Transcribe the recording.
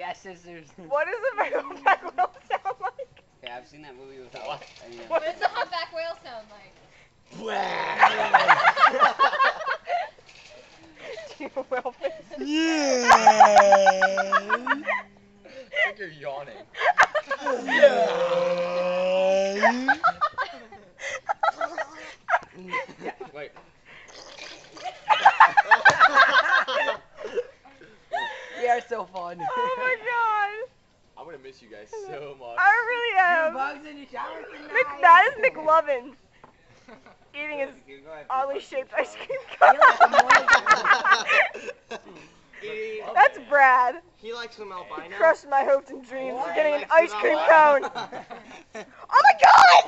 Yeah, scissors. What does a humpback whale sound like? Yeah, I've seen that movie without any of What does a humpback whale sound like? Do you whale face? Yeah. I think you're yawning. Wait. We are so fun. Oh my god. I'm gonna miss you guys so much. I really am. Bugs in the shower Nick, tonight. that is McLovin eating his oddly shaped ice cream cone. That's Brad. He likes some albino. Crushed my hopes and dreams of getting an Likes ice some cream albino. cone. Oh my god!